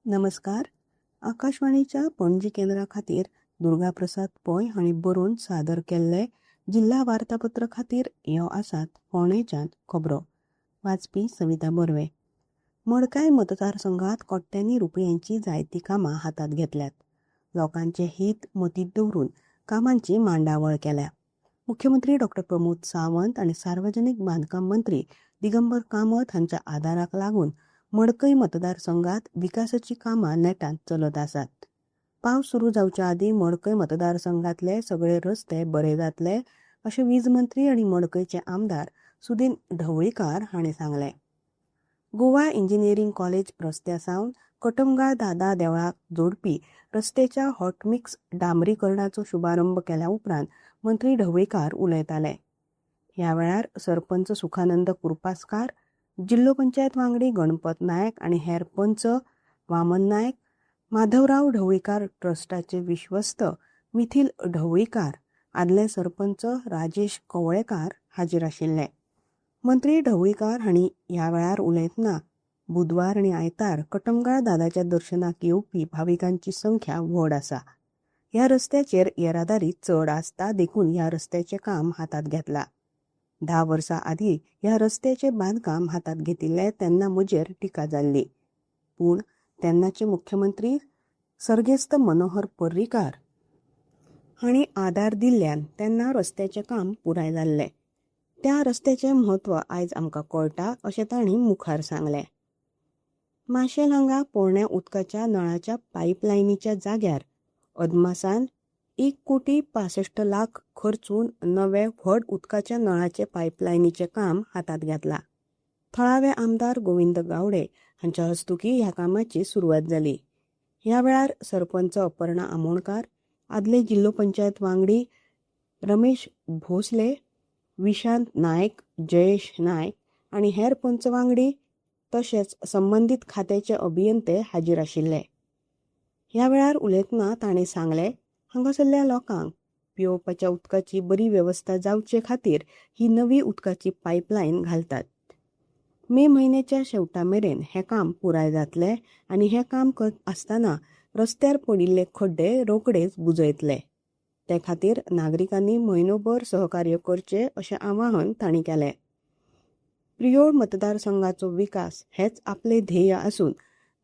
नमस्कार. आकाशवाणीच्या पणजी केंद्रा खातीर दुर्गा प्रसाद पै हांणी बरोवन सादर केल्ले जिल्हा वार्तापत्र खातीर ह्यो आसात फोंडेच्यान खबरो. वाचपी सविता बर्वे. मडकाय मतदारसंघात कोट्यांनी रुपयांची जायतीं कामां हातांत घेतल्यात. लोकांचे हीत मतींत दवरून कामांची मांडावळ केल्या. मुख्यमंत्री डॉ. प्रमोद सावंत आनी सार्वजनीक बांदकाम मंत्री दिगंबर कामत हांच्या आदाराक लागून मडकय मतदारसंघात विकासाची कामां नेटान चलत आसात. पावस सुरू जावच्या आदीं मडकय मतदारसंघातले सगळे रस्ते बरे जातले अशें वीज मंत्री आनी मडकयचे आमदार सुदीन ढवळीकार हांणी सांगलें. गोवा इंजिनियरींग कॉलेज रस्त्यासावन कटमगाळ दादा देवळाक जोडपी रस्त्याच्या हॉटमिक्स डांबरीकरणाचो शुभारंभ केल्या उपरांत मंत्री ढवळीकार उलयताले. ह्या वेळार सरपंच सुखानंद कुरपासकार, जिल्लो पंचायत वांगडी गणपत नायक आनी हेर पंच वामन नायक, माधवराव ढवळीकार ट्रस्टाचे विश्वस्त मिथिल ढवळीकार, आदले सरपंच राजेश कवळेकार हाजीर आशिल्ले. मंत्री ढवळीकार हांणी ह्या वेळार उलयतना बुधवार आनी आयतार कटमगाळ दादाच्या दर्शनाक येवपी भाविकांची संख्या व्हड आसा. ह्या रस्त्याचेर येरादारी चड आसता देखून ह्या रस्त्याचें काम हातांत घेतलां. 10 वर्सां आदीं ह्या रस्त्याचें बांदकाम हातांत घेतिल्लें तेन्ना म्हजेर टिका जाल्ली. पूण तेन्नाचे मुख्यमंत्री सर्गेस्त मनोहर पर्रीकार हांणी आदार दिल्ल्यान तेन्ना रस्त्याचें काम पुराय जाल्लें. त्या रस्त्याचें म्हत्व आयज आमकां कळटा अशें तांणी मुखार सांगलें. माशेल हांगा पोरण्या उदकाच्या नळाच्या पायपलायनीच्या जाग्यार अदमासान 1,65,00,000 खर्चून नवे व्हड उदकाच्या नळाचे पायपलायनीचें काम हातांत घेतलां. थळावे आमदार गोविंद गावडे हांच्या हस्तुकीं ह्या कामाची सुरवात जाली. ह्या वेळार सरपंच अपर्णा आमोणकार, आदले जिल्लो पंचायत वांगडी रमेश भोसले, विशांत नायक, जयेश नायक आनी हेर पंच वांगडी तशेंच संबंदीत खात्याचे अभियंते हाजीर आशिल्ले. ह्या वेळार उलयतना तांणी सांगलें, हांगासरल्या लोकांक पिवपाच्या उदकाची बरी वेवस्था जावचे खातीर ही नवी उदकाची पायपलायन घालतात. मे म्हयन्याच्या शेवटा मेरेन हें काम पुराय जातलें आनी हें काम करता आसतना रस्त्यार पडिल्ले खड्डे रोखडेच बुजयतले. ते खातीर नागरिकांनी म्हयनोभर सहकार्य करचें अशें आवाहन तांणी केलें. प्रियोळ मतदारसंघाचो विकास हेच आपले ध्येय आसून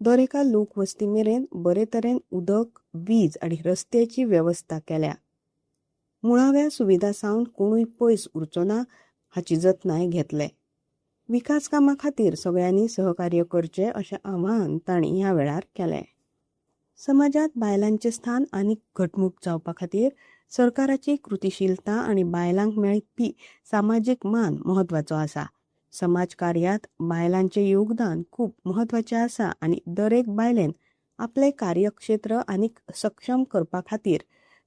दर एका लोकवस्ती मेरेन बरे तरेन उदक, वीज आनी रस्त्याची वेवस्था केल्या. मुळाव्या सुविधा सावन कोणूय पयस उरचो ना हाची जतनाय घेतले. विकास कामां खातीर सगळ्यांनी सहकार्य करचें अशें आवाहन तांणी ह्या वेळार केलें. समाजात बायलांचें स्थान आनीक घटमूट जावपा खातीर सरकाराची कृतीशीलता आनी बायलांक मेळपी सामाजीक मान म्हत्वाचो आसा. समाज कार्यांत बायलांचें योगदान खूब म्हत्वाचें आसा आनी दरेक बायलेन आपलें कार्यक्षेत्र आनीक सक्षम करपा खातीर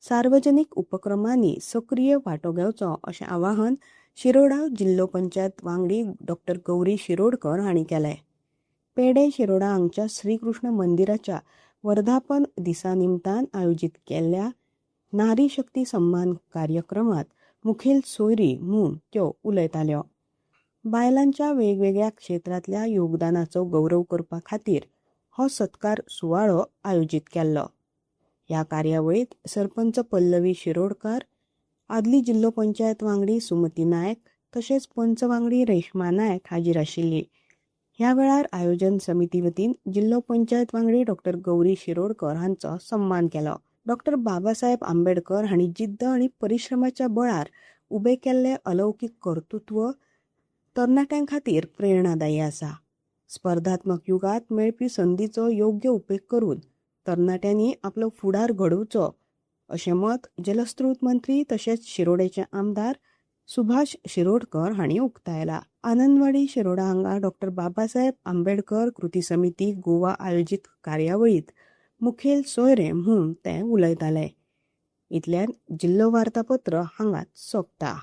सार्वजनीक उपक्रमांनी सक्रीय वांटो घेवचो अशें आवाहन शिरोडा जिल्लो पंचायत वांगडी डॉ. गौरी शिरोडकर हांणी केलें. पेडे शिरोडा हांगच्या श्रीकृष्ण मंदिराच्या वर्धापन दिसा निमतान आयोजीत केल्ल्या नारी शक्ती सन्मान कार्यक्रमात मुखेल सोयरी म्हूण त्यो उलयताल्यो. बायलांच्या वेगवेगळ्या क्षेत्रांतल्या योगदानाचो गौरव करपा खातीर हो सत्कार सुवाळो आयोजीत केल्लो. ह्या कार्यावळीत सरपंच पल्लवी शिरोडकार, आदली जिल्लो पंचायत वांगडी सुमती नायक तशेंच पंच वांगडी रेश्मा नायक हाजीर आशिल्ली. ह्या वेळार आयोजन समिती वतीन जिल्लो पंचायत वांगडी डॉ. गौरी शिरोडकर हांचो सन्मान केलो. डॉ. बाबासाहेब आंबेडकर हांणी जिद्द आनी परिश्रमाच्या बळार उबें केल्लें अलौकीक कर्तृत्व तरणाट्यां खातीर प्रेरणादायी आसा. स्पर्धात्मक युगांत मेळपी संदीचो योग्य उपेग करून तरणाट्यांनी आपलो फुडार घडोवचो अशें मत जलस्रोत मंत्री तशेंच शिरोडेचे आमदार सुभाष शिरोडकर हांणी उक्तायलां. आनंदवाडी शिरोडा हांगा डॉ. बाबासाहेब आंबेडकर कृती समिती गोवा आयोजीत कार्यावळीत मुखेल सोयरे म्हूण ते उलयताले. इतल्यान जिल्लो वार्तापत्र हांगाच सोंपता.